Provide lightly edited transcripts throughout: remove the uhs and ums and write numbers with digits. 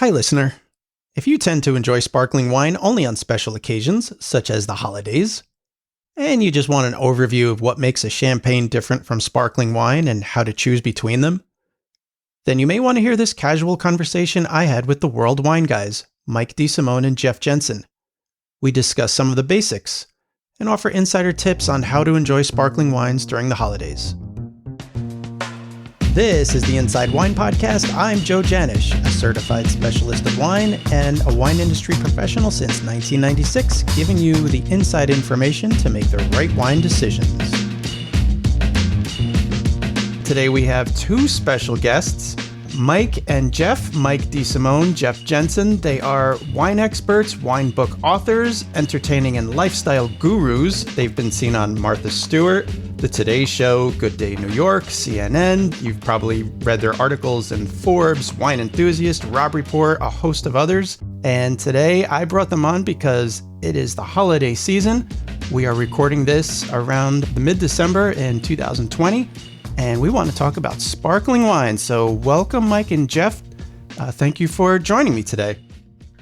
Hi, listener. If you tend to enjoy sparkling wine only on special occasions, such as the holidays, and you just want an overview of what makes a champagne different from sparkling wine and how to choose between them, then you may want to hear this casual conversation I had with the World Wine Guys, Mike DeSimone and Jeff Jenssen. We discuss some of the basics and offer insider tips on how to enjoy sparkling wines during the holidays. This is the Inside Wine Podcast. I'm Joe Janish, a certified specialist of wine and a wine industry professional since 1996, giving you the inside information to make the right wine decisions. Today we have two special guests, Mike and Jeff, Mike DeSimone, Jeff Jenssen. They are wine experts, wine book authors, entertaining and lifestyle gurus. They've been seen on Martha Stewart, The Today Show, Good Day New York, CNN. You've probably read their articles in Forbes, Wine Enthusiast, Robb Report, a host of others. And today I brought them on because it is the holiday season. We are recording this around the mid-December in 2020. And we want to talk about sparkling wine. So welcome, Mike and Jeff. Thank you for joining me today.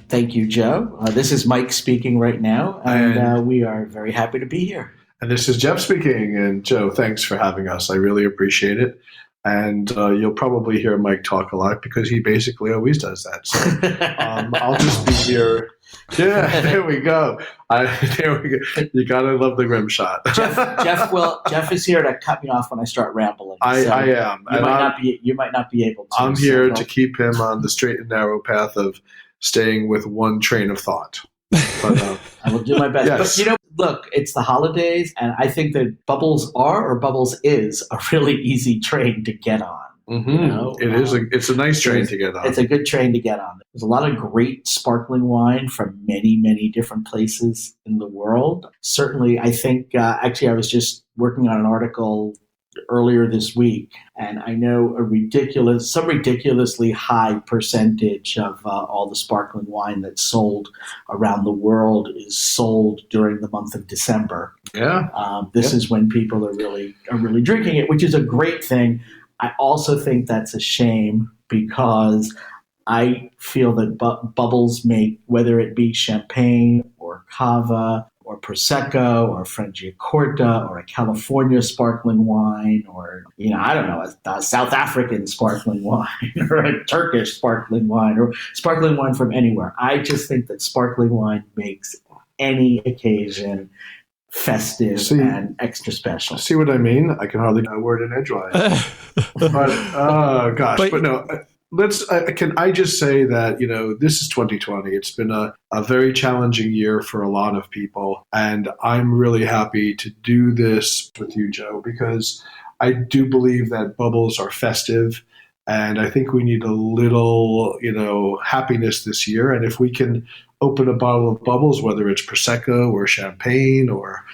Thank you, Joe. This is Mike speaking right now, and we are very happy to be here. And this is Jeff speaking. And Joe, thanks for having us. I really appreciate it. And you'll probably hear Mike talk a lot because he basically always does that. So I'll just be here. Yeah, there we go. There we go. You gotta love the rim shot. Jeff is here to cut me off when I start rambling. I am. You might not be able to. I'm here to keep him on the straight and narrow path of staying with one train of thought. But, I will do my best. Yes. But look, it's the holidays, and I think that Bubbles is a really easy train to get on. Mm-hmm. It's a nice train to get on. It's a good train to get on. There's a lot of great sparkling wine from many, many different places in the world. Certainly, I think, actually, I was just working on an article earlier this week, and I know some ridiculously high percentage of all the sparkling wine that's sold around the world is sold during the month of December. Yeah. This is when people are really drinking it, which is a great thing. I also think that's a shame because I feel that Bubbles make, whether it be champagne or cava or Prosecco or Franciacorta or a California sparkling wine or, I don't know, a South African sparkling wine or a Turkish sparkling wine or sparkling wine from anywhere. I just think that sparkling wine makes any occasion festive and extra special. See what I mean? I can hardly get a word in edgewise. But no. Can I just say that, this is 2020. It's been a very challenging year for a lot of people. And I'm really happy to do this with you, Joe, because I do believe that bubbles are festive. And I think we need a little, happiness this year. And if we can open a bottle of bubbles, whether it's Prosecco or champagne or,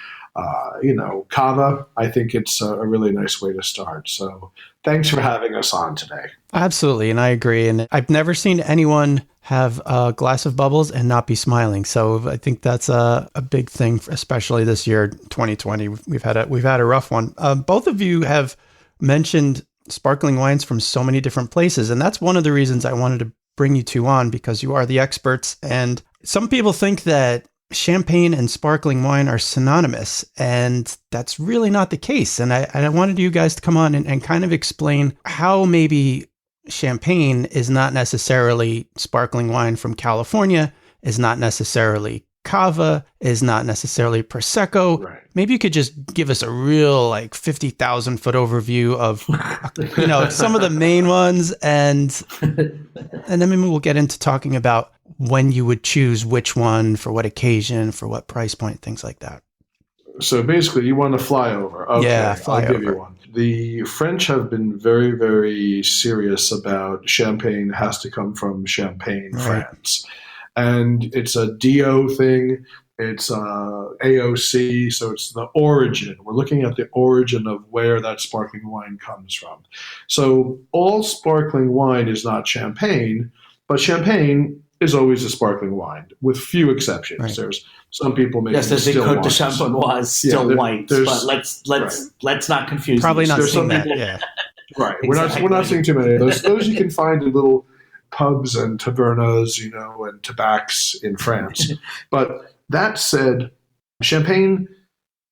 cava, I think it's a really nice way to start. So thanks for having us on today. Absolutely. And I agree. And I've never seen anyone have a glass of bubbles and not be smiling. So I think that's a big thing, especially this year, 2020. We've had a rough one. Both of you have mentioned sparkling wines from so many different places. And that's one of the reasons I wanted to bring you two on, because you are the experts. And some people think that champagne and sparkling wine are synonymous, and that's really not the case. And I wanted you guys to come on and kind of explain how maybe champagne is not necessarily sparkling wine from California, is not necessarily cava, is not necessarily Prosecco. Right. Maybe you could just give us a real 50,000 foot overview of some of the main ones, and then maybe we'll get into talking about when you would choose which one for what occasion, for what price point, things like that. So basically, you want to fly over. Okay, yeah, I'll give you one. The French have been very, very serious about champagne has to come from Champagne, right. France. And it's a DO thing. It's AOC, so it's the origin. We're looking at the origin of where that sparkling wine comes from. So all sparkling wine is not champagne, but champagne is always a sparkling wine, with few exceptions. Right. There's some people making still wines. The champagne was still white, but let's not confuse. Probably not seeing that. Right, exactly. We're not seeing too many of those. Those you can find in little pubs and tavernas, and tobacs in France. But that said, Champagne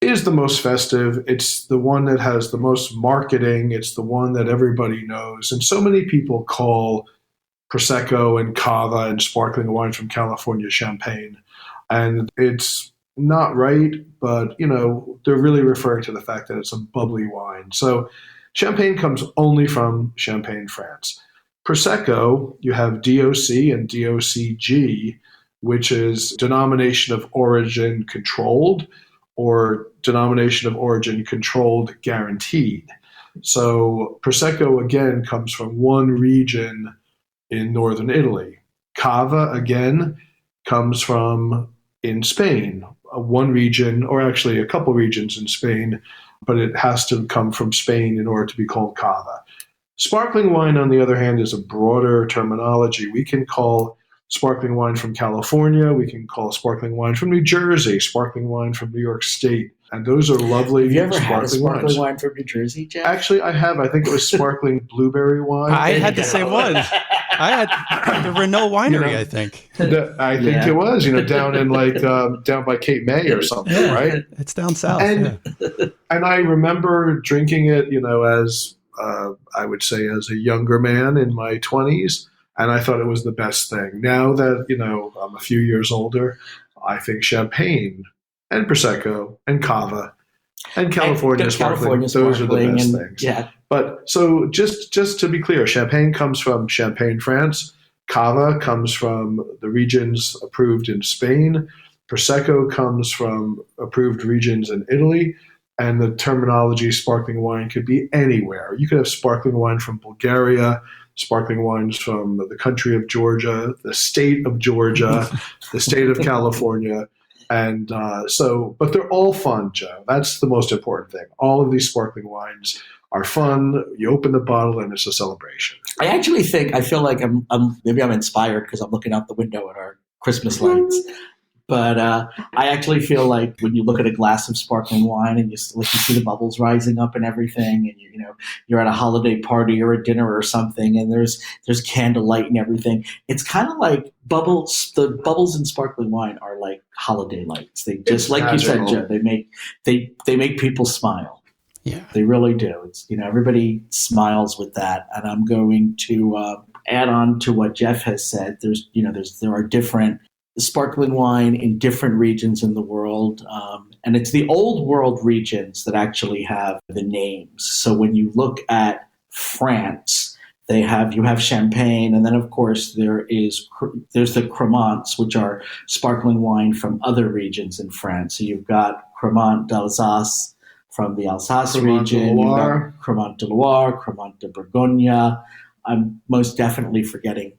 is the most festive. It's the one that has the most marketing. It's the one that everybody knows. And so many people call Prosecco and Cava and sparkling wine from California Champagne. And it's not right, but, they're really referring to the fact that it's a bubbly wine. So Champagne comes only from Champagne, France. Prosecco, you have DOC and DOCG, which is denomination of origin controlled, or denomination of origin controlled guaranteed. So Prosecco, again, comes from one region in northern Italy. Cava, again, comes from in Spain, one region, or actually a couple regions in Spain, but it has to come from Spain in order to be called Cava. Sparkling wine, on the other hand, is a broader terminology. We can call sparkling wine from California. We can call sparkling wine from New Jersey, sparkling wine from New York State. And those are lovely. Have you ever sparkling had a sparkling wines. Wine from New Jersey, Jeff? Actually, I have. I think it was sparkling blueberry wine. I had the same one. I had the Renault winery, I think. I think it was, down in down by Cape May or something, right? It's down south. And I remember drinking it, as I would say as a younger man in my 20s, and I thought it was the best thing. Now that, I'm a few years older, I think Champagne and Prosecco and Cava and California sparkling, those are the best things. Yeah. But so just to be clear, Champagne comes from Champagne, France. Cava comes from the regions approved in Spain. Prosecco comes from approved regions in Italy. And the terminology sparkling wine could be anywhere. You could have sparkling wine from Bulgaria, sparkling wines from the country of Georgia, the state of Georgia, the state of California. And but they're all fun, Joe. That's the most important thing. All of these sparkling wines are fun. You open the bottle and it's a celebration. I feel like maybe I'm inspired because I'm looking out the window at our Christmas lights. But I actually feel like when you look at a glass of sparkling wine and you see the bubbles rising up and everything, and you're at a holiday party or a dinner or something, and there's candlelight and everything. It's kind of like bubbles. The bubbles in sparkling wine are like holiday lights. They just, like you said, Joe, they make people smile. Yeah, they really do. It's everybody smiles with that, and I'm going to add on to what Jeff has said. There are different sparkling wine in different regions in the world. And it's the old world regions that actually have the names. So when you look at France, you have Champagne, and then of course there's the Cremants, which are sparkling wine from other regions in France. So you've got Cremant d'Alsace from the Alsace region, you've got Cremant de Loire, Cremant de Bourgogne. I'm most definitely forgetting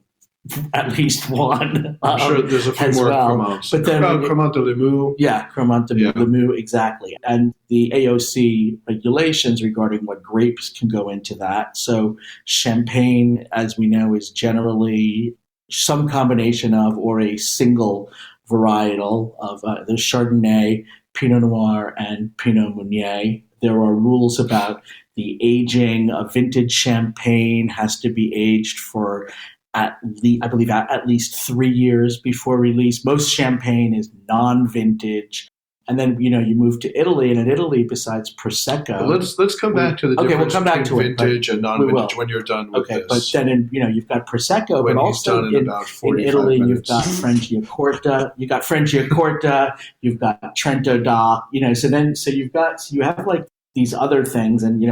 at least one. I'm sure there's a few more Cremants. But then Cremant de Limoux. Yeah, Cremant de Limoux, exactly. And the AOC regulations regarding what grapes can go into that. So Champagne, as we know, is generally some combination of or a single varietal of the Chardonnay, Pinot Noir, and Pinot Meunier. There are rules about the aging. A vintage Champagne has to be aged for at least 3 years before release. Most Champagne is non-vintage. And then, you move to Italy, and in Italy, besides Prosecco... Well, let's come back to the difference between vintage and non-vintage when you're done with this. But then, you've got Prosecco, when but also in Italy, you've got Franciacorta, you've got Trento d'Aquila, so you have like these other things, and,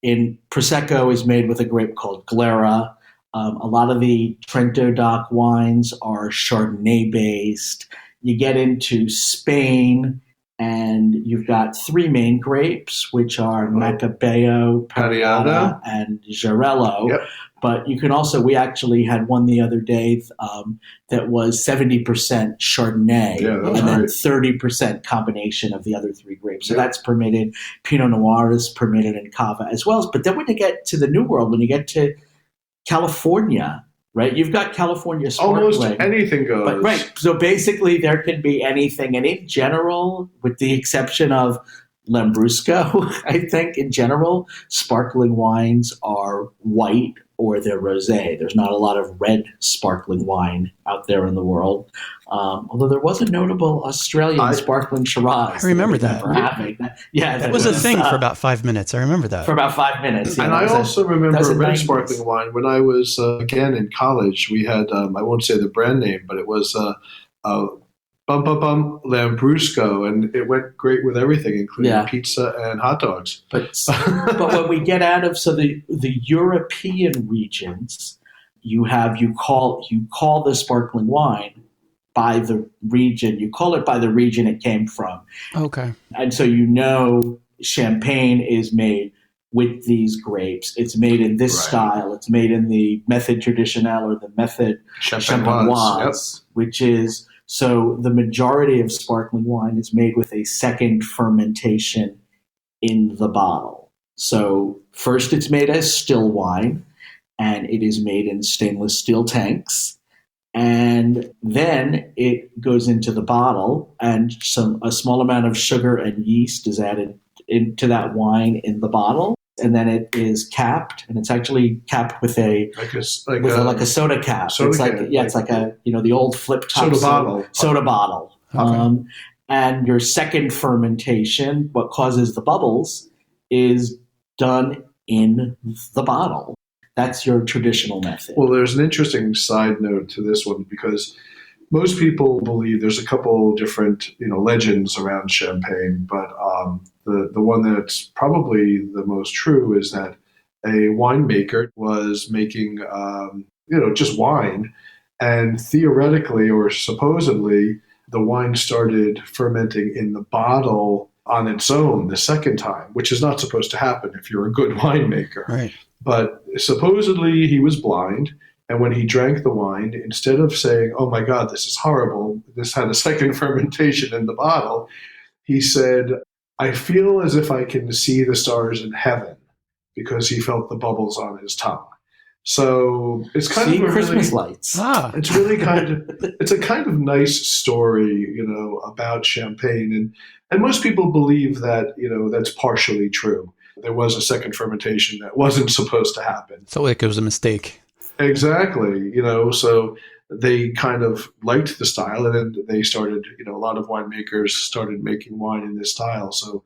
in Prosecco is made with a grape called Glera. A lot of the Trento d'Aquila wines are Chardonnay based. You get into Spain, and you've got three main grapes, which are Macabeo, Parellada, and Jarello. Yep. But you can also, we actually had one the other day that was 70% Chardonnay and then 30% combination of the other three grapes. So that's permitted. Pinot Noir is permitted, and Cava as well. But then when you get to the New World, when you get to California, right? You've got California sparkling. Almost anything goes. But, right. So basically there can be anything. And in general, with the exception of Lambrusco, I think in general, sparkling wines are white or their rosé. There's not a lot of red sparkling wine out there in the world. Although there was a notable Australian sparkling Shiraz. I remember that. Yeah, that was a thing for about 5 minutes. I remember that. For about 5 minutes. Yeah, and I also remember red 90s. sparkling wine. When I was, again, in college, we had, I won't say the brand name, but it was Lambrusco, and it went great with everything, including pizza and hot dogs. But when we get out of the European regions, you call the sparkling wine by the region. You call it by the region it came from. Okay. And so champagne is made with these grapes. It's made in this style. It's made in the method traditionnelle or the method champenoise, which is. So the majority of sparkling wine is made with a second fermentation in the bottle. So first it's made as still wine, and it is made in stainless steel tanks. And then it goes into the bottle, and a small amount of sugar and yeast is added into that wine in the bottle. And then it is capped, and it's actually capped with a soda cap. It's like the old flip top soda bottle. Okay. And your second fermentation, what causes the bubbles, is done in the bottle. That's your traditional method. Well, there's an interesting side note to this one, because most people believe there's a couple different legends around champagne, but the one that's probably the most true is that a winemaker was making just wine, and theoretically or supposedly the wine started fermenting in the bottle on its own the second time, which is not supposed to happen if you're a good winemaker. Right. But supposedly he was blind, and when he drank the wine, instead of saying, "Oh my God, this is horrible, this had a second fermentation in the bottle," he said, "I feel as if I can see the stars in heaven," because he felt the bubbles on his tongue. So it's kind of Christmas lights. It's really it's a kind of nice story, about champagne, and most people believe that that's partially true. There was a second fermentation that wasn't supposed to happen. So it was a mistake. Exactly. So they kind of liked the style, and then they started, a lot of winemakers started making wine in this style. So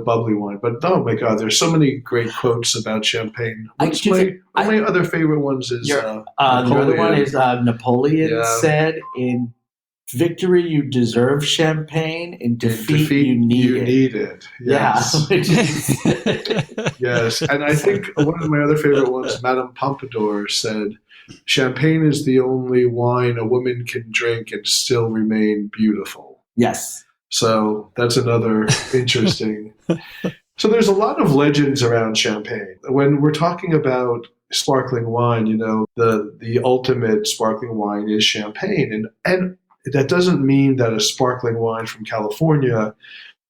bubbly wine. But oh my God, there's so many great quotes about champagne. One of my other favorite ones is the other one is Napoleon said, "In victory you deserve champagne, in defeat you need it." Yes. Yeah. Yes. And I think one of my other favorite ones, Madame Pompadour said, "Champagne is the only wine a woman can drink and still remain beautiful." Yes. So that's another interesting. So there's a lot of legends around champagne. When we're talking about sparkling wine, the ultimate sparkling wine is champagne. And that doesn't mean that a sparkling wine from California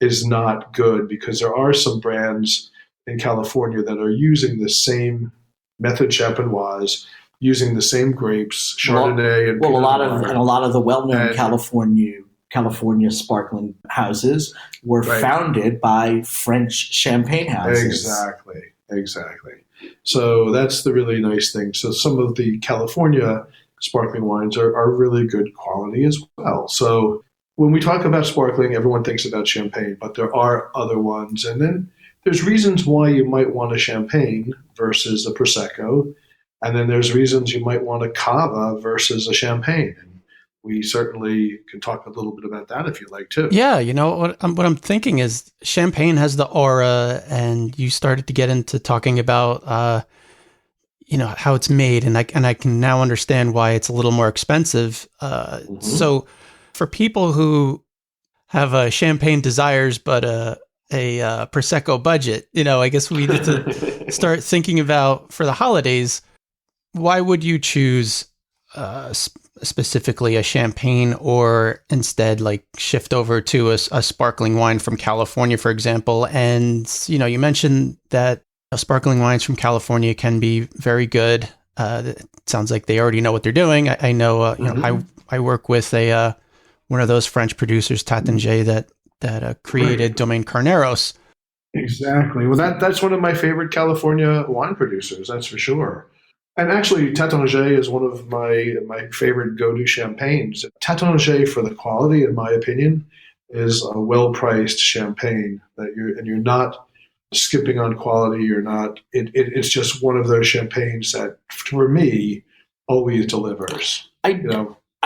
is not good, because there are some brands in California that are using the same method champenoise, using the same grapes, Chardonnay and Pinot Noir. A lot of the well-known California sparkling houses were founded by French champagne houses. Exactly. So that's the really nice thing. So some of the California sparkling wines are really good quality as well. So when we talk about sparkling, everyone thinks about champagne, but there are other ones. And then there's reasons why you might want a champagne versus a Prosecco. And then there's reasons you might want a cava versus a champagne. And we certainly can talk a little bit about that if you'd like to. Yeah, what I'm thinking is champagne has the aura, and you started to get into talking about how it's made, and I can now understand why it's a little more expensive. So for people who have champagne desires but a Prosecco budget, I guess we need to start thinking about, for the holidays, why would you choose specifically a champagne, or instead shift over to a sparkling wine from California, for example? And, you mentioned that sparkling wines from California can be very good. It sounds like they already know what they're doing. I know, I work with one of those French producers, Taittinger, that created Domaine Carneros. Exactly. Well, that's one of my favorite California wine producers. That's for sure. And actually, Taittinger is one of my favorite go-to champagnes. Taittinger, for the quality, in my opinion, is a well-priced champagne you're not skipping on quality. You're not. It's just one of those champagnes that, for me, always delivers. I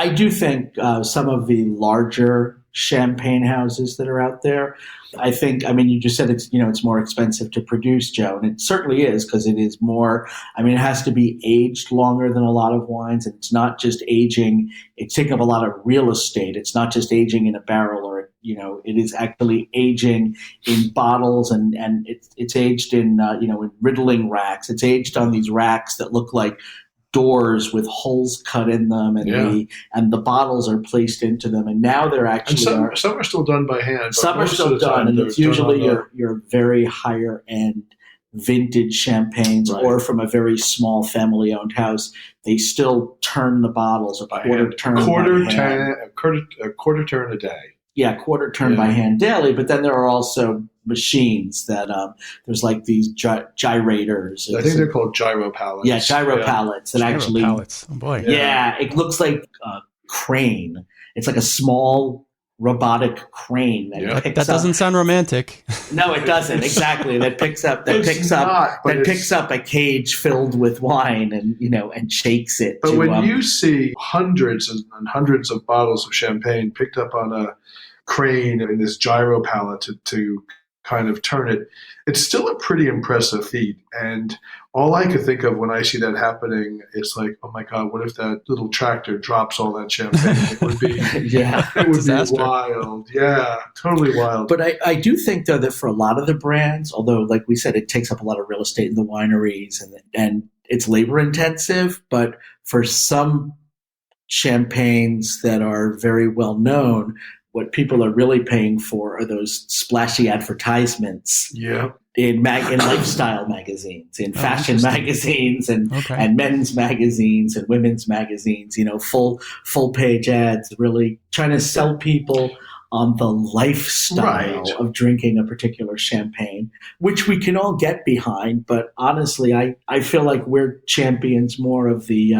do think some of the larger champagne houses that are out there, you just said it's more expensive to produce, Joe, and it certainly is, because it is more, it has to be aged longer than a lot of wines, and it's not just aging, it's taking up a lot of real estate. It's not just aging in a barrel, or, it is actually aging in bottles, and it's aged in, in riddling racks. It's aged on these racks that look like doors with holes cut in them, and the bottles are placed into them, and now they're actually some are still done by hand. Some are still done, and it's usually your very higher end vintage champagnes, right, or from a very small family owned house. They still turn the bottles a quarter turn a day. Yeah, quarter turn by hand daily. But then there are also machines that there's like these gyrators. I think they're called gyro pallets. Yeah, gyro pallets that actually. Pallets. Oh boy. Yeah, it looks like a crane. It's like a small robotic crane that picks up. That doesn't sound romantic. No, it doesn't. Exactly. That picks up a cage filled with wine and shakes it. But when you see hundreds and hundreds of bottles of champagne picked up on a crane in this gyro pallet to kind of turn it, it's still a pretty impressive feat. And all I could think of when I see that happening is like, oh my God, what if that little tractor drops all that champagne? It would be, it would be wild. Yeah, totally wild. But I do think, though, that for a lot of the brands, although, like we said, it takes up a lot of real estate in the wineries and it's labor intensive, but for some champagnes that are very well known, what people are really paying for are those splashy advertisements in lifestyle magazines, in fashion magazines, and men's magazines and women's magazines. Full page ads, really trying to sell people on the lifestyle of drinking a particular champagne, which we can all get behind. But honestly, I feel like we're champions more of the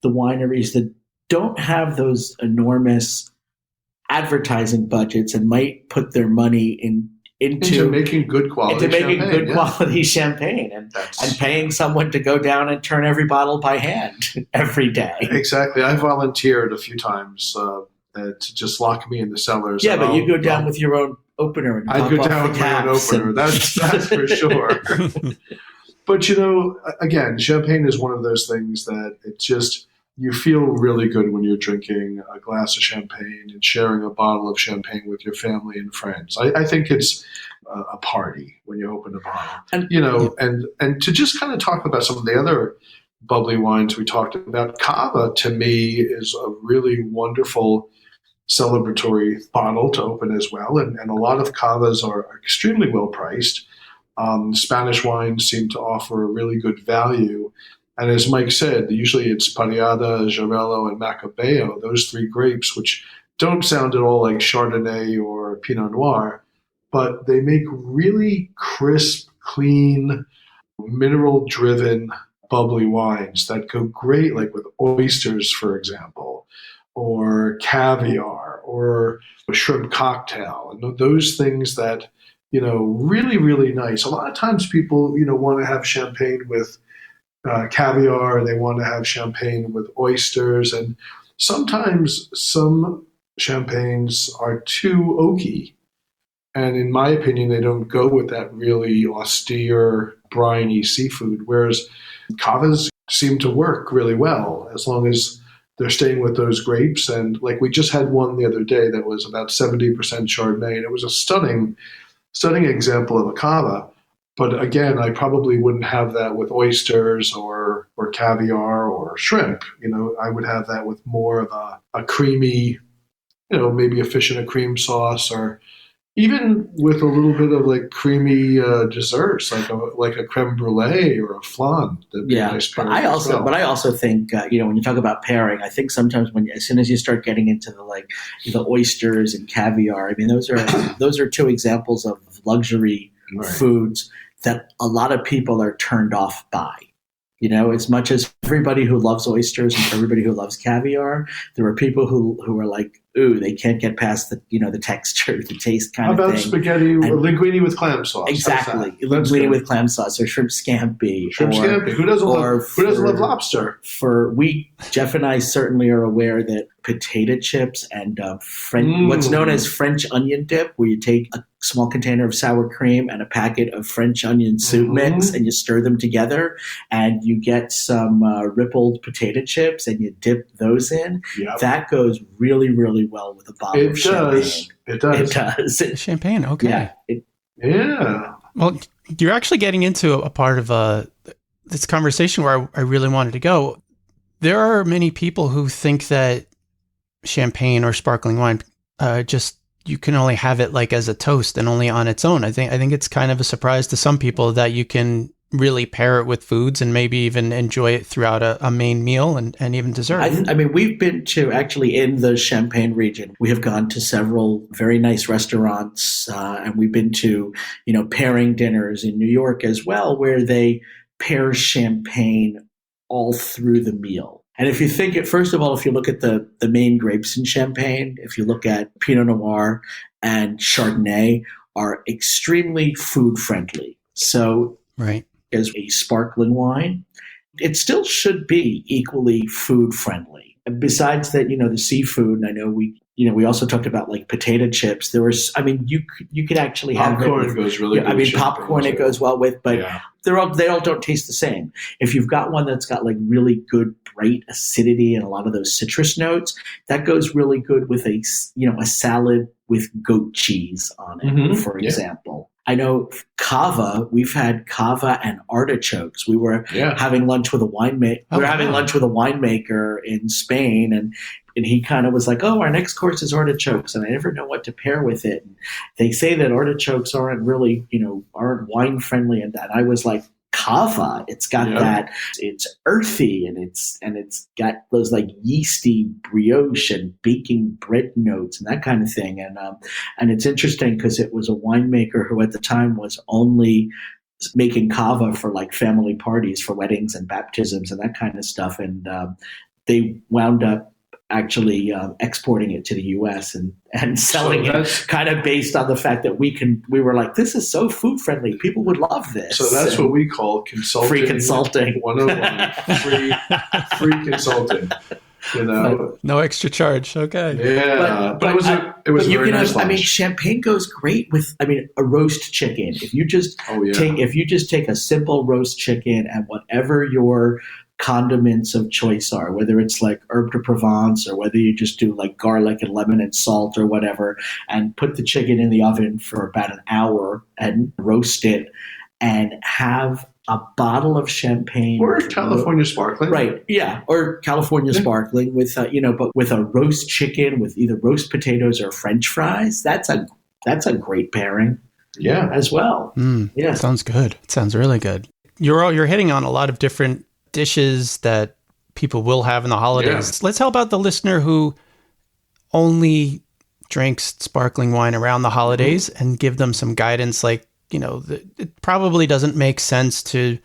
wineries that don't have those enormous advertising budgets and might put their money into making good quality champagne and paying someone to go down and turn every bottle by hand every day. Exactly. I volunteered a few times to just lock me in the cellars. Yeah, but you go down with your own opener. And I go down with my own opener. That's for sure. But again, champagne is one of those things that it just. You feel really good when you're drinking a glass of champagne and sharing a bottle of champagne with your family and friends. I think it's a party when you open a bottle. And to just kind of talk about some of the other bubbly wines we talked about, Cava to me is a really wonderful celebratory bottle to open as well. And a lot of Cavas are extremely well priced. Spanish wines seem to offer a really good value. And as Mike said, usually it's Parellada, Jarello, and Macabeo, those three grapes, which don't sound at all like Chardonnay or Pinot Noir, but they make really crisp, clean, mineral-driven, bubbly wines that go great, like with oysters, for example, or caviar, or a shrimp cocktail, and those things that, really, really nice. A lot of times people, want to have champagne with caviar, they want to have champagne with oysters, and sometimes some champagnes are too oaky. And in my opinion, they don't go with that really austere, briny seafood, whereas cavas seem to work really well as long as they're staying with those grapes. And like we just had one the other day that was about 70% Chardonnay, and it was a stunning example of a cava. But again, I probably wouldn't have that with oysters or caviar or shrimp. I would have that with more of a creamy, maybe a fish in a cream sauce, or even with a little bit of like creamy desserts, like a creme brulee or a flan. Nice. But I also think when you talk about pairing, I think sometimes as soon as you start getting into the oysters and caviar, those are two examples of luxury foods that a lot of people are turned off by. As much as everybody who loves oysters and everybody who loves caviar. There were people who were like, ooh, they can't get past the texture, the taste kind of thing. How about spaghetti, linguine with clam sauce? Exactly. Linguine with clam sauce or shrimp scampi. Who doesn't love lobster? Jeff and I certainly are aware that potato chips and what's known as French onion dip, where you take a small container of sour cream and a packet of French onion soup mix and you stir them together and you get some rippled potato chips and you dip those in. Yep. That goes really, really well with a bottle of champagne. It does. Champagne, okay. Yeah. Well, you're actually getting into a part of this conversation where I really wanted to go. There are many people who think that champagne or sparkling wine you can only have it like as a toast and only on its own. I think it's kind of a surprise to some people that you can really pair it with foods and maybe even enjoy it throughout a main meal and even dessert. I mean, we've been to, actually in the Champagne region, we have gone to several very nice restaurants and we've been to, pairing dinners in New York as well, where they pair champagne all through the meal. And if you think it, first of all, if you look at the main grapes in Champagne, if you look at Pinot Noir and Chardonnay, are extremely food friendly. So, right, as a sparkling wine, it still should be equally food friendly. And besides that, the seafood, and I know we also talked about like potato chips. There was, you could actually have popcorn goes really good. Popcorn it goes well with, but they all don't taste the same. If you've got one that's got like really good bright acidity and a lot of those citrus notes, that goes really good with a salad with goat cheese on it, for example. I know cava. We've had cava and artichokes. We were having lunch with a winemaker. We were having lunch with a winemaker in Spain, and he kind of was like, "Oh, our next course is artichokes," and I never know what to pair with it. And they say that artichokes aren't really, aren't wine friendly, and that I was like, cava. It's got that. It's earthy, and it's got those like yeasty brioche and baking bread notes and that kind of thing. And it's interesting because it was a winemaker who at the time was only making cava for like family parties, for weddings and baptisms and that kind of stuff. And they wound up actually exporting it to the U.S. and selling it kind of based on the fact that we were like, this is so food friendly. People would love this. So that's what we call consulting. Free consulting. 101. free consulting. No extra charge. Okay. Yeah. But it was very nice lunch. Champagne goes great with, a roast chicken. If you just take a simple roast chicken and whatever your condiments of choice are, whether it's like herbe de Provence or whether you just do like garlic and lemon and salt or whatever, and put the chicken in the oven for about an hour and roast it and have a bottle of champagne or California sparkling, right? Yeah, or California sparkling with but with a roast chicken with either roast potatoes or French fries. That's a great pairing. Yeah, as well. Yeah, sounds good. It sounds really good. You're hitting on a lot of different dishes that people will have in the holidays. Let's help out the listener who only drinks sparkling wine around the holidays and give them some guidance. Like, it probably doesn't make sense to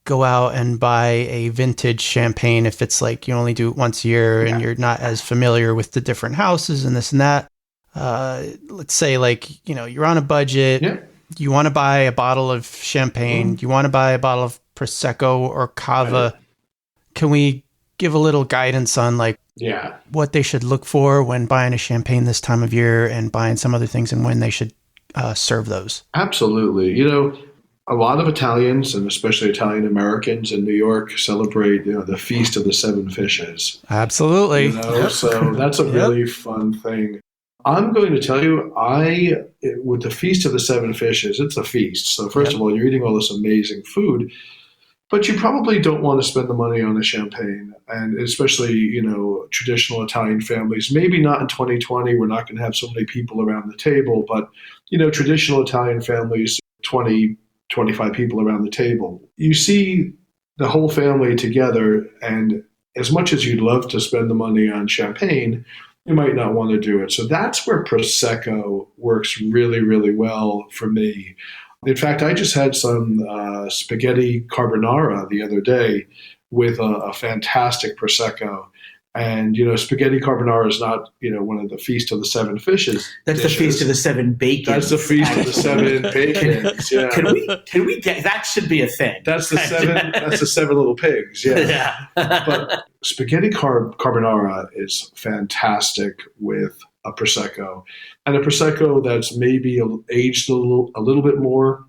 go out and buy a vintage champagne if it's like you only do it once a year and you're not as familiar with the different houses and this and that. Let's say like, you're on a budget. Yeah. You want to buy a bottle of champagne. You want to buy a bottle of Prosecco or cava. Right. Can we give a little guidance on like what they should look for when buying a champagne this time of year and buying some other things and when they should serve those? Absolutely. A lot of Italians and especially Italian Americans in New York celebrate, the Feast of the Seven Fishes. Absolutely. So that's a really fun thing. I'm going to tell you, with the Feast of the Seven Fishes, it's a feast. So first of all, you're eating all this amazing food, but you probably don't want to spend the money on a champagne, and especially, traditional Italian families. Maybe not in 2020. We're not going to have so many people around the table, but, traditional Italian families, 20, 25 people around the table. You see the whole family together, and as much as you'd love to spend the money on champagne, you might not want to do it. So that's where Prosecco works really, really well for me. In fact, I just had some spaghetti carbonara the other day with a fantastic Prosecco. And, spaghetti carbonara is not, one of the Feast of the Seven Fishes. That's dishes. the Feast of the Seven Bacons. That's the Feast of the Seven Bacons. Yeah. Can we get that? Should be a thing. That's the seven. That's the seven little pigs. Yeah. But spaghetti carbonara is fantastic with a Prosecco, and a Prosecco that's maybe aged a little bit more.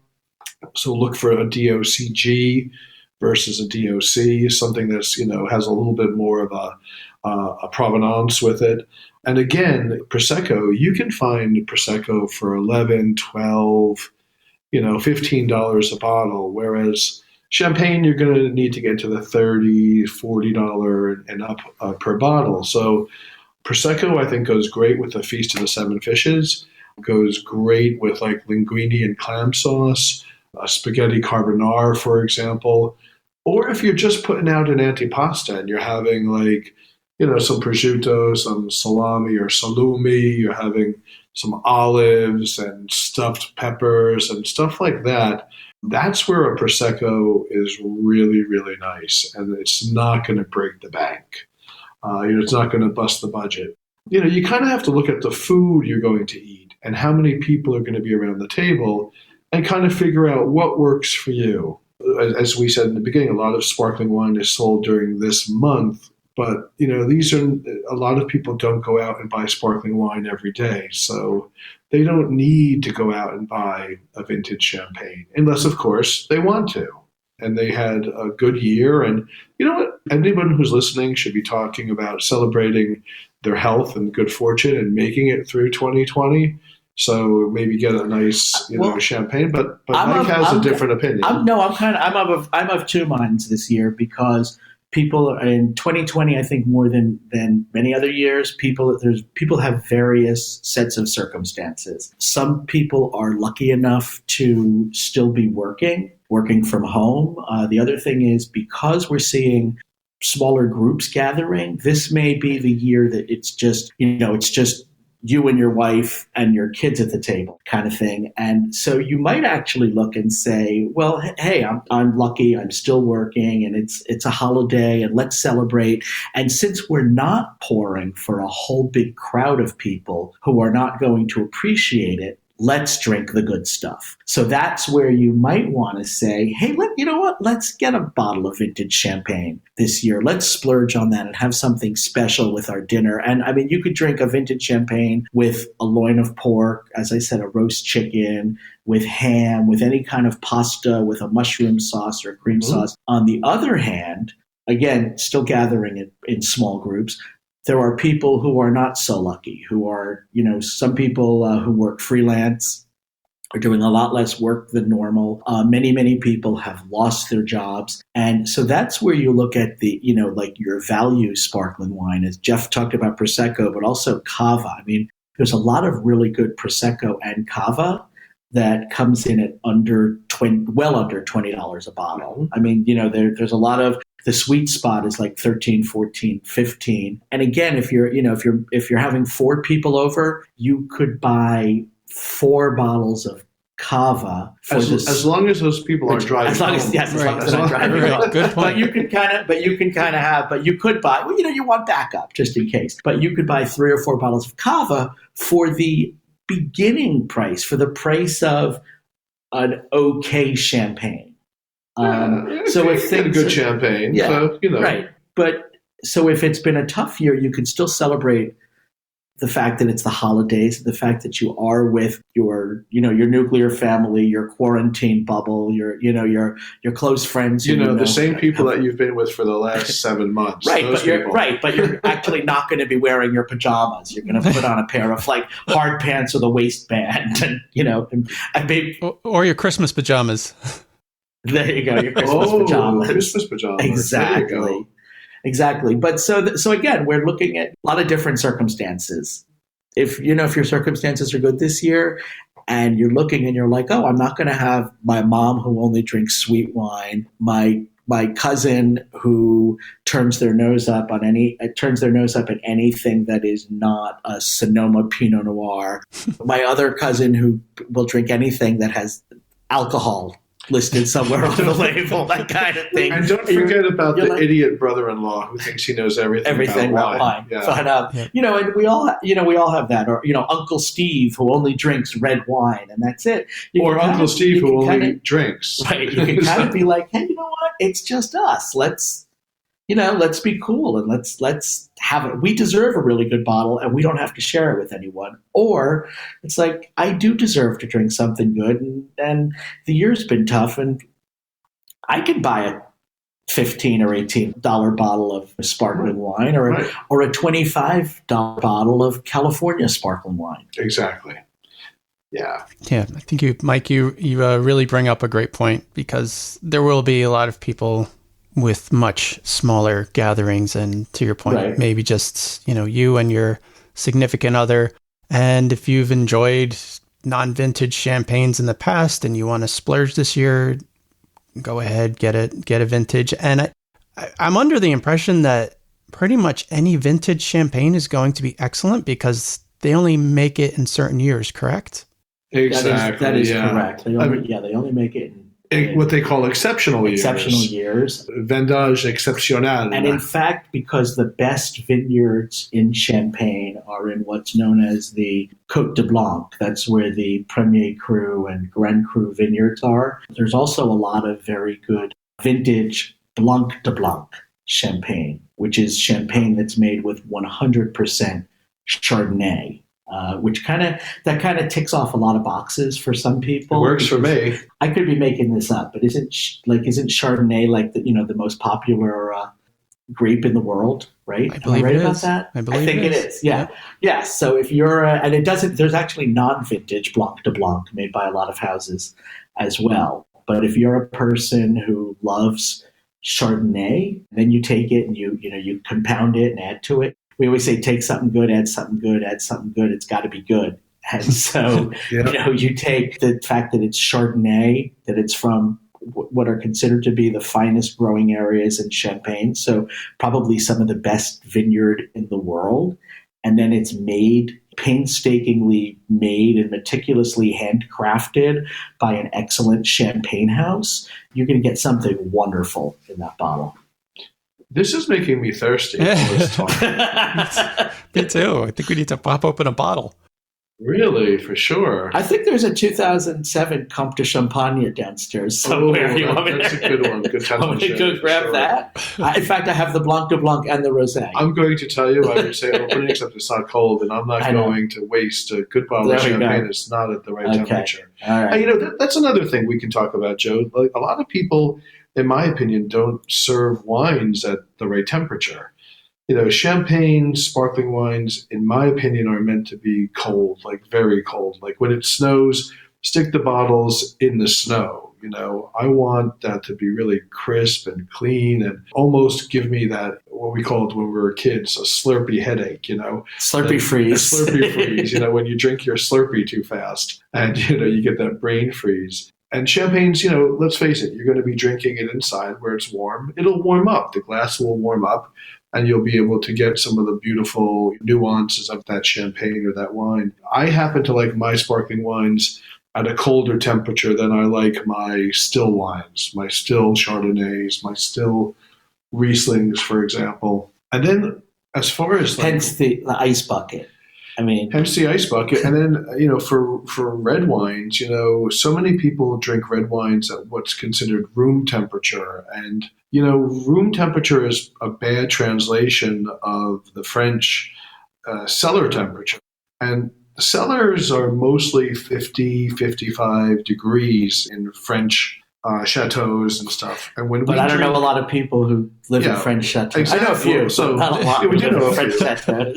So look for a DOCG versus a DOC, something that's has a little bit more of a provenance with it. And again, Prosecco, you can find Prosecco for $11, $12, $15 a bottle, whereas champagne, you're going to need to get to the $30, $40 and up per bottle. So Prosecco, I think, goes great with the Feast of the Seven Fishes, goes great with like linguine and clam sauce, spaghetti carbonara, for example. Or if you're just putting out an antipasta and you're having like, some prosciutto, some salami or salumi, you're having some olives and stuffed peppers and stuff like that, that's where a Prosecco is really, really nice. And it's not going to break the bank. It's not going to bust the budget. You kind of have to look at the food you're going to eat and how many people are going to be around the table and kind of figure out what works for you. As we said in the beginning, a lot of sparkling wine is sold during this month. But, these are a lot of people don't go out and buy sparkling wine every day. So they don't need to go out and buy a vintage champagne unless, of course, they want to. And they had a good year. And you know what? Anyone who's listening should be talking about celebrating their health and good fortune and making it through 2020. So maybe get a nice, champagne. But Mike has a different opinion. I'm of two minds this year because people in 2020, I think more than many other years, people have various sets of circumstances. Some people are lucky enough to still be working from home. The other thing is because we're seeing smaller groups gathering, this may be the year that it's just you and your wife and your kids at the table kind of thing. And so you might actually look and say, well, hey, I'm lucky. I'm still working and it's a holiday and let's celebrate. And since we're not pouring for a whole big crowd of people who are not going to appreciate it, let's drink the good stuff. So that's where you might want to say, hey, you know what? Let's get a bottle of vintage champagne this year. Let's splurge on that and have something special with our dinner. And I mean, you could drink a vintage champagne with a loin of pork, as I said, a roast chicken, with ham, with any kind of pasta, with a mushroom sauce or cream sauce. On the other hand, again, still gathering in small groups, there are people who are not so lucky, who are, some people who work freelance are doing a lot less work than normal. Many, many people have lost their jobs. And so that's where you look at the, like your value sparkling wine, as Jeff talked about Prosecco, but also Cava. I mean, there's a lot of really good Prosecco and Cava that comes in at well under $20 a bottle. I mean, there's a lot of, the sweet spot is like 13, 14, 15. And again, if you're having 4 people over, you could buy 4 bottels of Cava as long as those people aren't driving. As long as they're not driving. Right. Good point. But you could you could buy, you want backup just in case. But you could buy 3 or 4 bottles of Cava for the beginning price, for the price of an okay champagne. So if get a good champagne, right. But so if it's been a tough year, you can still celebrate the fact that it's the holidays, the fact that you are with your nuclear family, your quarantine bubble, your close friends. The same people that you've been with for the last 7 months. Right, but you're actually not going to be wearing your pajamas. You're going to put on a pair of like hard pants with a waistband, and or your Christmas pajamas. There you go, your Christmas pajamas. Christmas pajamas. Exactly. But so again, we're looking at a lot of different circumstances. If your circumstances are good this year and you're looking and you're like, oh, I'm not going to have my mom who only drinks sweet wine, my cousin who turns their nose up at anything that is not a Sonoma Pinot Noir, my other cousin who will drink anything that has alcohol listed somewhere on the label, that kind of thing. And don't forget about the idiot brother-in-law who thinks he knows everything about wine. Yeah. But, and we all have that. Or, Uncle Steve who only drinks red wine and that's it. Or Uncle Steve who only drinks. Right. You can kind of be like, hey, you know what? It's just us. Let's be cool and let's have it. We deserve a really good bottle and we don't have to share it with anyone. Or it's like, I do deserve to drink something good and the year's been tough and I could buy a $15 or $18 bottle of sparkling wine or a $25 bottle of California sparkling wine. Exactly. Yeah. Yeah. I think Mike, you really bring up a great point because there will be a lot of people with much smaller gatherings and to your point, maybe just, you and your significant other. And if you've enjoyed non-vintage champagnes in the past and you want to splurge this year, go ahead, get a vintage. And I'm under the impression that pretty much any vintage champagne is going to be excellent because they only make it in certain years, correct? Exactly. That is correct. They only make it in what they call exceptional years. Vendage exceptionnel. And in fact, because the best vineyards in Champagne are in what's known as the Côte de Blanc, that's where the Premier Cru and Grand Cru vineyards are. There's also a lot of very good vintage Blanc de Blanc champagne, which is champagne that's made with 100% Chardonnay. Which kind of ticks off a lot of boxes for some people. It works for me. I could be making this up, but isn't Chardonnay like the most popular grape in the world? Right? I believe it is. About that? I think it is. Yeah. Yeah. So if you're and it doesn't. There's actually non-vintage Blanc de Blanc made by a lot of houses as well. But if you're a person who loves Chardonnay, then you take it and you compound it and add to it. We always say, take something good, add something good, add something good. It's got to be good. And so, you take the fact that it's Chardonnay, that it's from what are considered to be the finest growing areas in Champagne. So probably some of the best vineyard in the world. And then it's painstakingly made and meticulously handcrafted by an excellent champagne house. You're going to get something wonderful in that bottle. This is making me thirsty. Me too. I think we need to pop open a bottle. Really, for sure. I think there's a 2007 Comte de Champagne downstairs somewhere. That's a good one. Good time. I'm going to go grab that. In fact, I have the Blanc de Blanc and the Rosé. I'm going to tell you, I would say opening, except it's not cold, and I'm not going to waste a good bottle of champagne. It's not at the right temperature. All right. And, that's another thing we can talk about, Joe. Like a lot of people, in my opinion, don't serve wines at the right temperature. Champagne, sparkling wines, in my opinion, are meant to be cold, like very cold. Like when it snows, stick the bottles in the snow. I want that to be really crisp and clean and almost give me that, what we called when we were kids, a Slurpee headache, Slurpee freeze. Slurpee freeze, when you drink your Slurpee too fast and, you get that brain freeze. And champagnes, let's face it, you're going to be drinking it inside where it's warm. It'll warm up. The glass will warm up and you'll be able to get some of the beautiful nuances of that champagne or that wine. I happen to like my sparkling wines at a colder temperature than I like my still wines, my still Chardonnays, my still Rieslings, for example. And then as far as... Hence the ice bucket. Hence the ice bucket. And then, for red wines, so many people drink red wines at what's considered room temperature. And, room temperature is a bad translation of the French cellar temperature. And cellars are mostly 50, 55 degrees in French chateaus and stuff. And I don't know a lot of people who live in French chateaux. Exactly. I know a few, so not a lot. We do know French chateaux.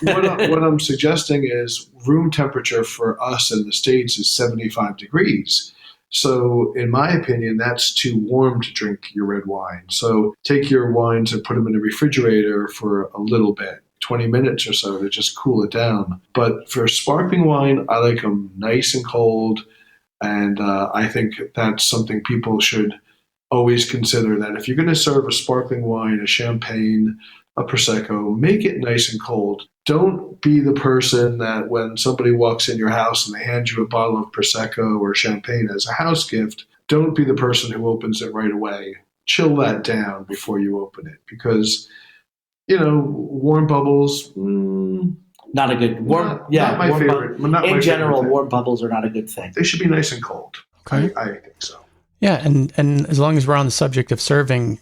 But what I'm suggesting is room temperature for us in the States is 75 degrees. So in my opinion, that's too warm to drink your red wine. So take your wines and put them in the refrigerator for a little bit. 20 minutes or so to just cool it down. But for sparkling wine, I like them nice and cold. And I think that's something people should always consider, that if you're going to serve a sparkling wine, a champagne, a Prosecco, make it nice and cold. Don't be the person that when somebody walks in your house and they hand you a bottle of Prosecco or champagne as a house gift, don't be the person who opens it right away. Chill that down before you open it, because warm bubbles. Not a good warm. Not my favorite. In general, warm bubbles are not a good thing. They should be nice and cold. Okay. I think so. Yeah, and as long as we're on the subject of serving,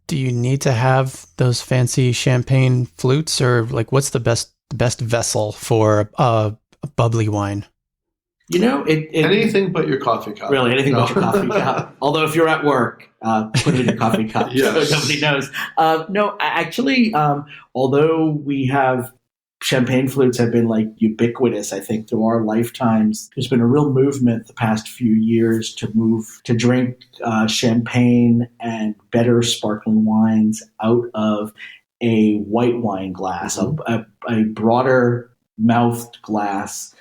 do you need to have those fancy champagne flutes, or like what's the best vessel for a bubbly wine? Anything but your coffee cup. Really, anything but your coffee cup. Although if you're at work, put it in your coffee cup. Yes. So nobody knows. No, actually, although we have champagne flutes have been like ubiquitous, I think, through our lifetimes, there's been a real movement the past few years to move to drink champagne and better sparkling wines out of a white wine glass, a broader mouthed glass.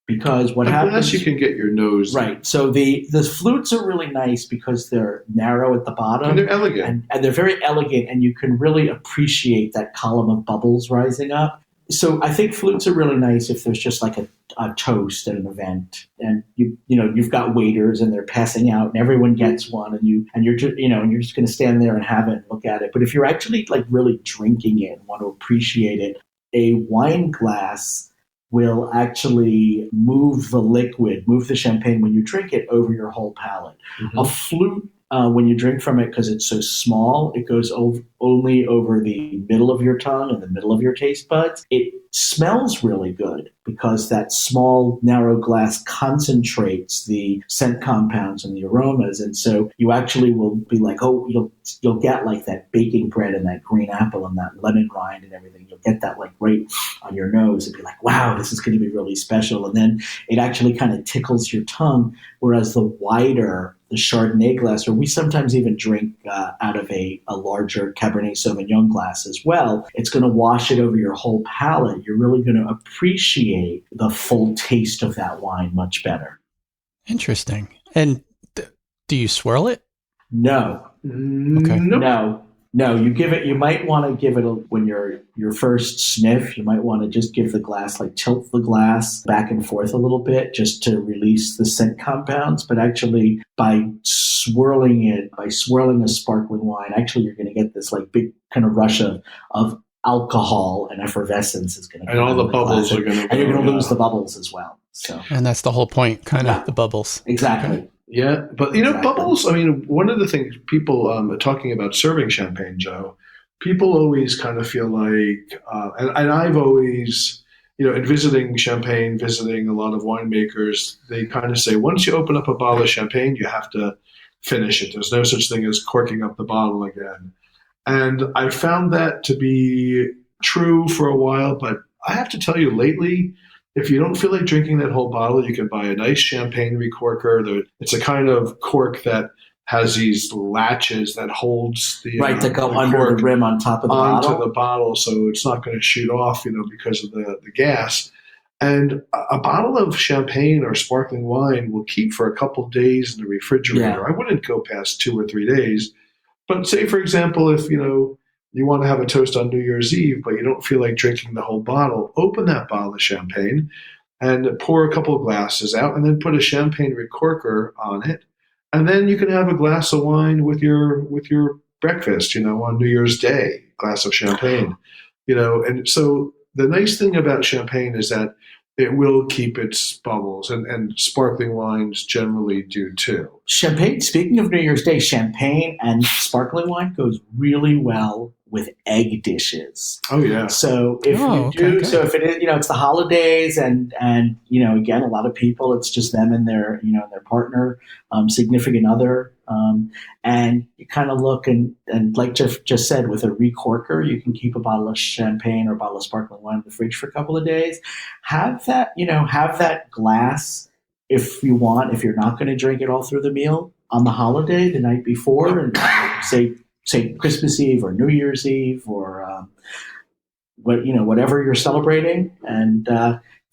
Because what happens? Unless you can get your nose right. So the flutes are really nice because they're narrow at the bottom. And they're elegant. And they're very elegant, and you can really appreciate that column of bubbles rising up. So I think flutes are really nice if there's just like a toast at an event, and you've got waiters and they're passing out, and everyone gets one, and you're just going to stand there and have it and look at it. But if you're actually like really drinking it and want to appreciate it, a wine glass will actually move the champagne when you drink it over your whole palate. Mm-hmm. A flute, when you drink from it, because it's so small, it goes only over the middle of your tongue and the middle of your taste buds. It smells really good because that small, narrow glass concentrates the scent compounds and the aromas. And so you actually will be like, you'll get like that baking bread and that green apple and that lemon rind and everything. You'll get that like right on your nose and be like, wow, this is going to be really special. And then it actually kind of tickles your tongue. Whereas the wider, the Chardonnay glass, or we sometimes even drink out of a larger Cabernet Sauvignon glass as well, it's going to wash it over your whole palate. You're really going to appreciate the full taste of that wine much better. Interesting. And do you swirl it? No. Okay. No, you might want to give it when your first sniff, you might want to just give the glass, like tilt the glass back and forth a little bit just to release the scent compounds. But actually by swirling a sparkling wine, actually you're going to get this like big kind of rush of alcohol and effervescence is going to, and all the bubbles are going to, and you're going to lose the bubbles as well. So, and that's the whole point, kind of the bubbles. Exactly. Okay. Yeah, but bubbles, I mean, one of the things people talking about serving champagne, Joe, people always kind of feel like, and I've always, in visiting champagne, visiting a lot of winemakers, they kind of say, once you open up a bottle of champagne, you have to finish it. There's no such thing as corking up the bottle again. And I found that to be true for a while, but I have to tell you lately, if you don't feel like drinking that whole bottle, you can buy a nice champagne recorker. It's a kind of cork that has these latches that holds the to go under the rim on top of the bottle. Onto the bottle, so it's not going to shoot off, because of the gas. And a bottle of champagne or sparkling wine will keep for a couple of days in the refrigerator. Yeah. I wouldn't go past 2 or 3 days. But say, for example, if you want to have a toast on New Year's Eve, but you don't feel like drinking the whole bottle, open that bottle of champagne and pour a couple of glasses out and then put a champagne recorker on it. And then you can have a glass of wine with your breakfast, on New Year's Day, glass of champagne, And so the nice thing about champagne is that it will keep its bubbles, and sparkling wines generally do too. Champagne, speaking of New Year's Day, champagne and sparkling wine goes really well with egg dishes. Oh yeah. So if if it is, it's the holidays and again, a lot of people, it's just them and their partner, significant other, and you kind of look and like Jeff just said, with a recorker, you can keep a bottle of champagne or a bottle of sparkling wine in the fridge for a couple of days. Have that glass if you want, if you're not going to drink it all through the meal on the holiday, the night before, and say Christmas Eve or New Year's Eve or whatever you're celebrating, and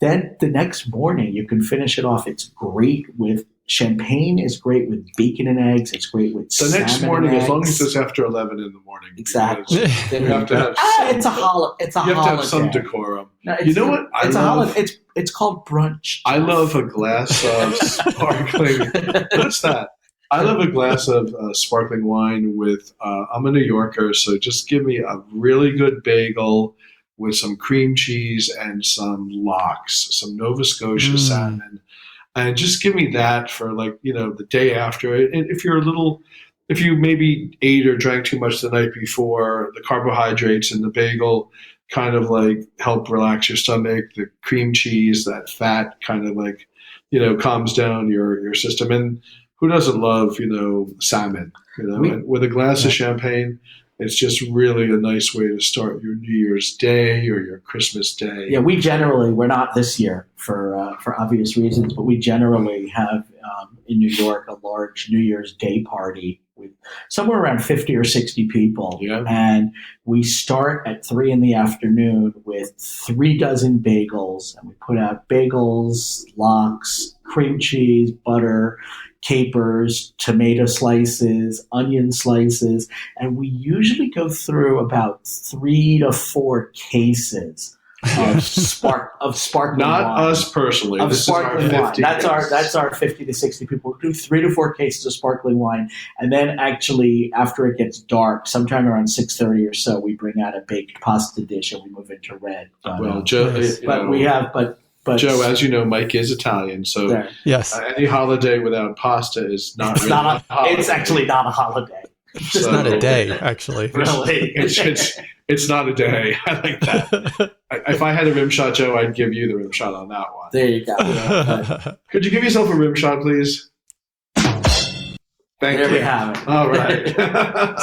then the next morning you can finish it off. It's great with champagne. Is great with bacon and eggs. It's great with the next morning, as long as it's after 11 in the morning. Exactly. You have to have. It's a holiday. You have to have some decorum. No, you know what? It's a holiday. It's called brunch. I love a glass of sparkling. What's that? I love a glass of sparkling wine with, I'm a New Yorker, so just give me a really good bagel with some cream cheese and some lox, some Nova Scotia salmon. And just give me that for the day after. And if you maybe ate or drank too much the night before, the carbohydrates in the bagel kind of help relax your stomach. The cream cheese, that fat kind of calms down your system. And who doesn't love, salmon, and with a glass of champagne, it's just really a nice way to start your New Year's Day or your Christmas Day. Yeah, we're not this year for obvious reasons, but we generally have in New York a large New Year's Day party with somewhere around 50 or 60 people. Yeah. And we start at 3 p.m. with 3 dozen bagels, and we put out bagels, lox, cream cheese, butter, capers, tomato slices, onion slices, and we usually go through about 3 to 4 cases of sparkling Not wine. us personally. Of this sparkling is our wine. 50 That's our 50 to 60 people. We do 3 to 4 cases of sparkling wine, and then actually after it gets dark, sometime around 6:30 or so, we bring out a baked pasta dish and we move into red. Well, Joe, But Joe, as you know, Mike is Italian, so yes, any holiday without pasta is not really a holiday. It's actually not a holiday. It's not a day, actually. Really? It's not a day. I like that. If I had a rim shot, Joe, I'd give you the rim shot on that one. There you go. Could you give yourself a rim shot, please? Thank you. There we have it. All right.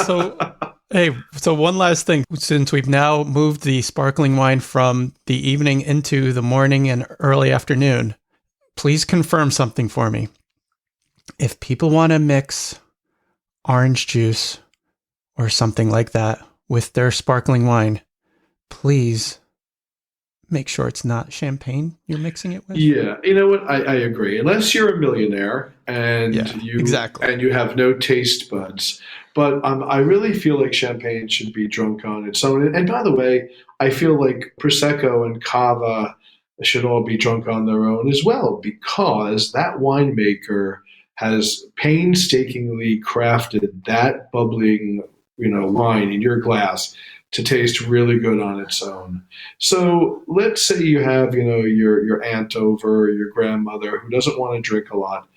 So one last thing. Since we've now moved the sparkling wine from the evening into the morning and early afternoon, please confirm something for me. If people want to mix orange juice or something like that with their sparkling wine, please make sure it's not champagne you're mixing it with. Yeah, you know what? I agree. Unless you're a millionaire and you have no taste buds. But I really feel like champagne should be drunk on its own. And by the way, I feel like Prosecco and Cava should all be drunk on their own as well, because that winemaker has painstakingly crafted that bubbling, wine in your glass to taste really good on its own. So let's say you have, your aunt over, or your grandmother who doesn't want to drink a lot.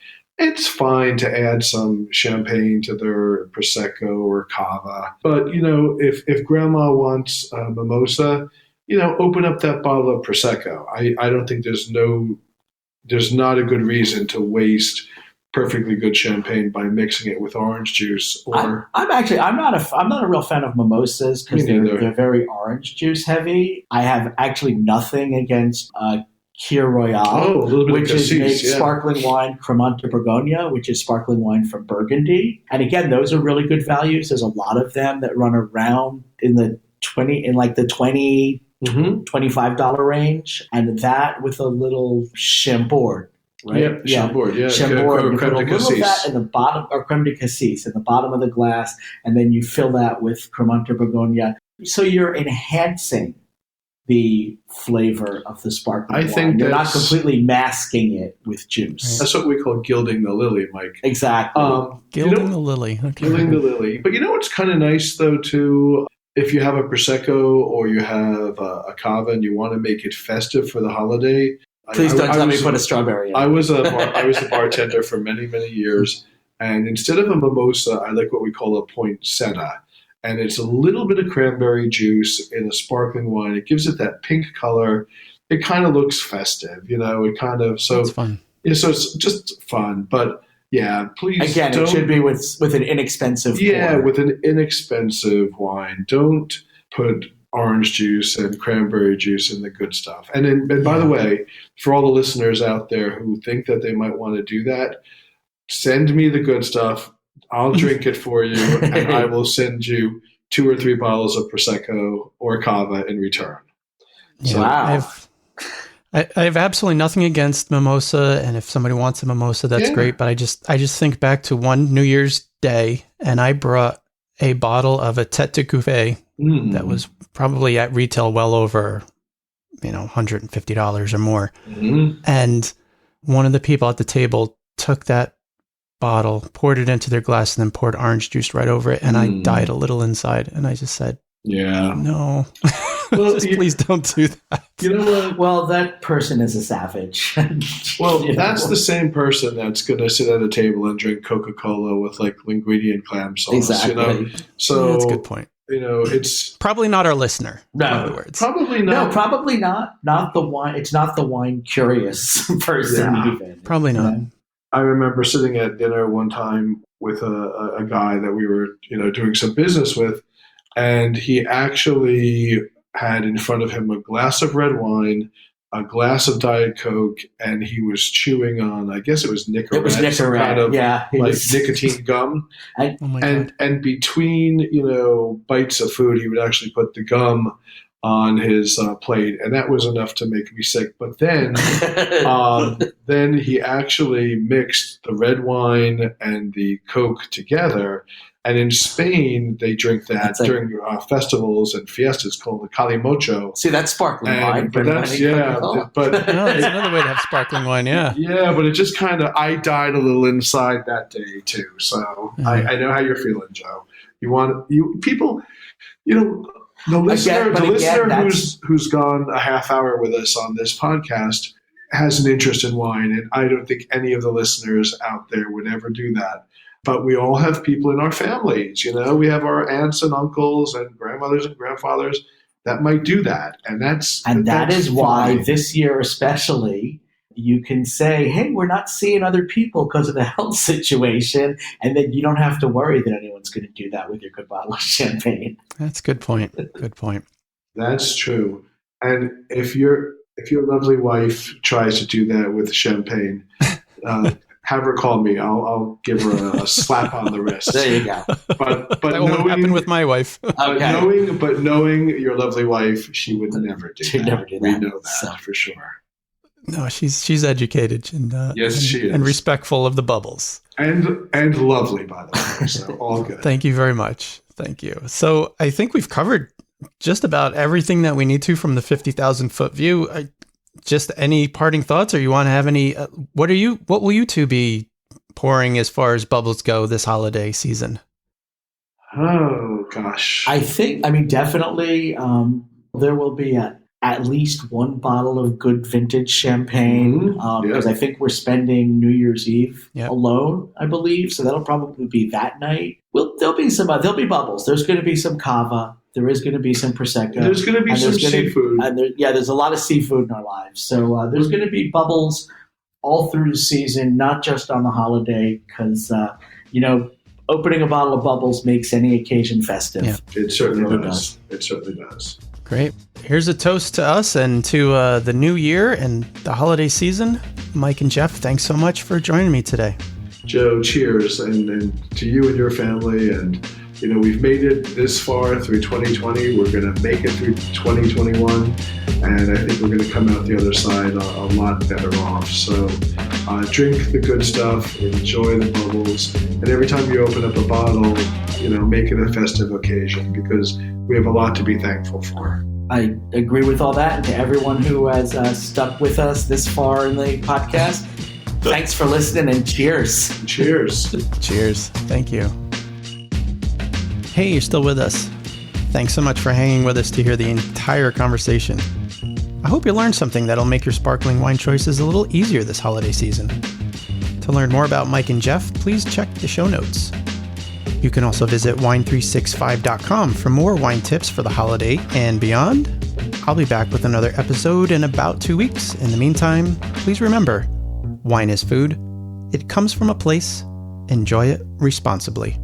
It's fine to add some champagne to their Prosecco or Cava. But, if grandma wants a mimosa, open up that bottle of Prosecco. I don't think there's not a good reason to waste perfectly good champagne by mixing it with orange juice. Or I'm not a real fan of mimosas because they're very orange juice heavy. I have actually nothing against Kir Royale, which is made sparkling wine Cremant de Bourgogne, which is sparkling wine from Burgundy. And again, those are really good values. There's a lot of them that run around in the $20, $25 range, and that with a little Chambord. Right? Chambord, Chambord. You put a little of that in the bottom, or creme de cassis, in the bottom of the glass, and then you fill that with Cremant de Bourgogne. So you're enhancing the flavor of the sparkling wine. think you're not completely masking it with juice. That's what we call gilding the lily, Mike. Exactly. Gilding the lily. Okay. Gilding the lily. But what's kind of nice, though, too, if you have a Prosecco or you have a Cava and you want to make it festive for the holiday. Please don't tell me put a strawberry in. I was a bartender for many, many years. And instead of a mimosa, I like what we call a poinsettia. And it's a little bit of cranberry juice in a sparkling wine. It gives it that pink color. It kind of looks festive, It kind of it's fun. Yeah, so it's just fun. But yeah, please. Again, it should be with an inexpensive. Yeah, pour. with an inexpensive wine. Don't put orange juice and cranberry juice in the good stuff. And by the way, for all the listeners out there who think that they might want to do that, send me the good stuff. I'll drink it for you, and I will send you 2 or 3 bottles of Prosecco or Cava in return. So wow. I have absolutely nothing against mimosa, and if somebody wants a mimosa, that's great. But I just think back to one New Year's Day, and I brought a bottle of a Tête de Cuvée that was probably at retail well over, $150 or more. Mm-hmm. And one of the people at the table took that bottle, poured it into their glass, and then poured orange juice right over it. And I died a little inside. And I just said, no, Well, please don't do that. You know what? Well, that person is a savage. Well, that's the same person that's going to sit at a table and drink Coca-Cola with like linguine and clam sauce. Exactly. So that's a good point. It's probably not our listener. No, in other words. Probably not. No, probably not. Not the wine. It's not the wine curious person. Even. Probably not. I remember sitting at dinner one time with a guy that we were, doing some business with, and he actually had in front of him a glass of red wine, a glass of Diet Coke, and he was chewing on, I guess it was Nicorette. It was Nicorette, kind of like was nicotine gum. God. And between, bites of food, he would actually put the gum on his plate, and that was enough to make me sick. But then, then he actually mixed the red wine and the Coke together. And in Spain, they drink that during festivals and fiestas called the calimocho. See, that's sparkling wine. But that's, but that's another way to have sparkling wine, yeah. Yeah, but it just I died a little inside that day too. So I know how you're feeling, Joe. People, the listener who's gone a half hour with us on this podcast has an interest in wine, and I don't think any of the listeners out there would ever do that. But we all have people in our families, we have our aunts and uncles and grandmothers and grandfathers that might do that. And that is why this year especially, you can say, hey, we're not seeing other people because of the health situation. And then you don't have to worry that anyone's going to do that with your good bottle of champagne. That's a good point. Good point. That's true. And if your lovely wife tries to do that with champagne, have her call me. I'll give her a slap on the wrist. There you go. But that won't happen with my wife. But knowing your lovely wife, she would never do that. She'd never do that. We know that for sure. No, she's educated and yes, she is, and respectful of the bubbles and lovely, by the way. So all good. Thank you very much. Thank you. So I think we've covered just about everything that we need to from the 50,000 foot view. Just any parting thoughts, or you want to have any? What will you two be pouring as far as bubbles go this holiday season? Oh gosh, definitely. There will be at least one bottle of good vintage champagne because I think we're spending New Year's Eve alone, I believe. So that'll probably be that night. There'll be bubbles. There's going to be some cava. There is going to be some Prosecco. There's going to be some seafood. There's a lot of seafood in our lives. So there's going to be bubbles all through the season, not just on the holiday, because, opening a bottle of bubbles makes any occasion festive. Yeah. It certainly does. It certainly does. Great. Here's a toast to us and to the new year and the holiday season. Mike and Jeff, thanks so much for joining me today. Joe, cheers. And to you and your family. And, we've made it this far through 2020. We're going to make it through 2021. And I think we're going to come out the other side a lot better off. So drink the good stuff, enjoy the bubbles. And every time you open up a bottle, make it a festive occasion, because we have a lot to be thankful for. I agree with all that. And to everyone who has stuck with us this far in the podcast, thanks for listening, and cheers. Cheers. Cheers. Thank you. Hey, you're still with us. Thanks so much for hanging with us to hear the entire conversation. I hope you learned something that'll make your sparkling wine choices a little easier this holiday season. To learn more about Mike and Jeff, please check the show notes. You can also visit wine365.com for more wine tips for the holiday and beyond. I'll be back with another episode in about 2 weeks. In the meantime, please remember, wine is food. It comes from a place. Enjoy it responsibly.